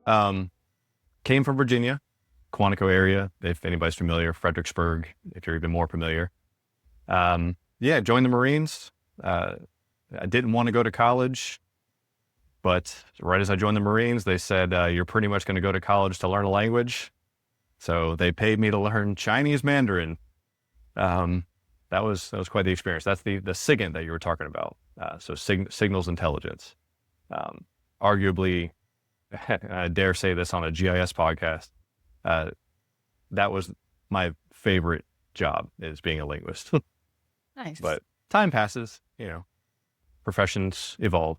Came from Virginia, Quantico area, if anybody's familiar, Fredericksburg, if you're even more familiar. Yeah, joined the Marines. I didn't want to go to college, but right as I joined the Marines, they said, you're pretty much going to go to college to learn a language. So they paid me to learn Chinese Mandarin. That was quite the experience. That's the SIGINT that you were talking about. So signals intelligence. Arguably, I dare say this on a GIS podcast, that was my favorite job, is being a linguist. Nice. But time passes, professions evolve.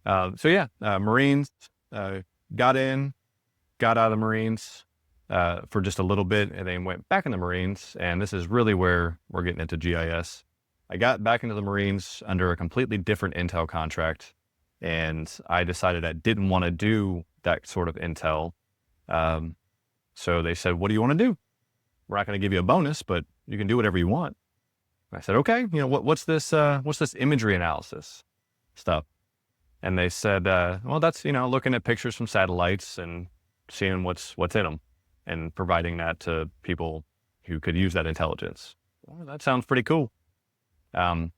So yeah, Marines, got out of the Marines for just a little bit, and then went back in the Marines. And this is really where we're getting into GIS. I got back into the Marines under a completely different intel contract, and I decided I didn't want to do that sort of intel. So they said, what do you want to do? We're not going to give you a bonus, but you can do whatever you want. I said, okay, what's this imagery analysis stuff? And they said, well, that's, looking at pictures from satellites and seeing what's in them and providing that to people who could use that intelligence. Well, that sounds pretty cool. So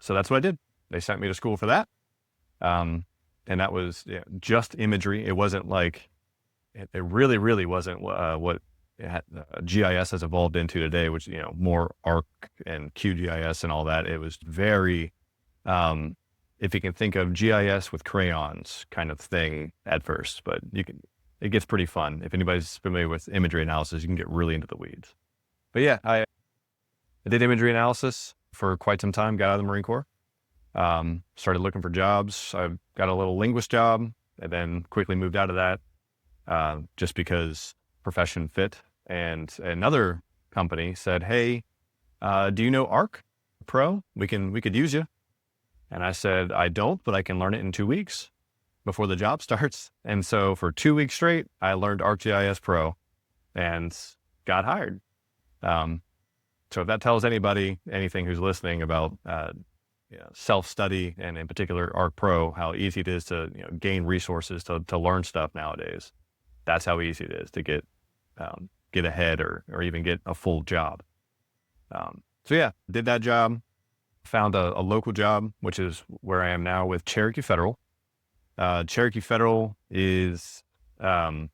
that's what I did. They sent me to school for that. And that was just imagery. It wasn't like, it really, really wasn't what GIS has evolved into today, which, more ARC and QGIS and all that. It was very, if you can think of GIS with crayons kind of thing at first, but it gets pretty fun. If anybody's familiar with imagery analysis, you can get really into the weeds. But yeah, I did imagery analysis for quite some time, got out of the Marine Corps, started looking for jobs. I got a little linguist job and then quickly moved out of that, just because profession fit. And another company said, hey, do you know ARC Pro? We could use you. And I said, I don't, but I can learn it in 2 weeks before the job starts. And so for 2 weeks straight, I learned ArcGIS Pro and got hired. So if that tells anybody anything who's listening about self-study, and in particular ARC Pro, how easy it is to gain resources to learn stuff nowadays, that's how easy it is to get ahead or even get a full job. So yeah, did that job, found a local job, which is where I am now with Cherokee Federal. Cherokee Federal is, so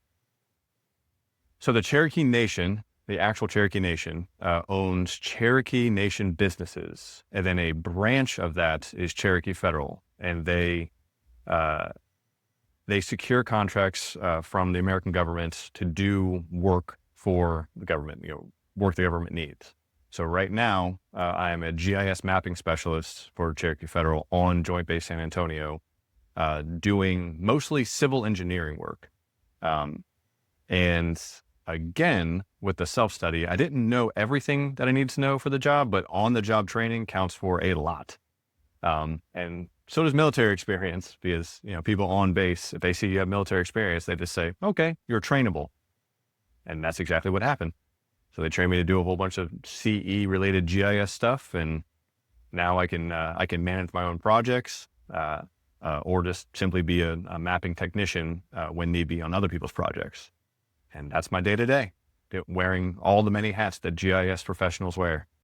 the Cherokee Nation, the actual Cherokee Nation, owns Cherokee Nation businesses. And then a branch of that is Cherokee Federal. And they secure contracts from the American government to do work for the government, work the government needs. So right now, I am a GIS mapping specialist for Cherokee Federal on Joint Base San Antonio, doing mostly civil engineering work. And again, with the self-study, I didn't know everything that I needed to know for the job, but on-the-job training counts for a lot. And so does military experience, because, people on base, if they see you have military experience, they just say, okay, you're trainable. And that's exactly what happened. So they trained me to do a whole bunch of CE related GIS stuff. And now I can manage my own projects, or just simply be a mapping technician, when need be on other people's projects. And that's my day to day, wearing all the many hats that GIS professionals wear.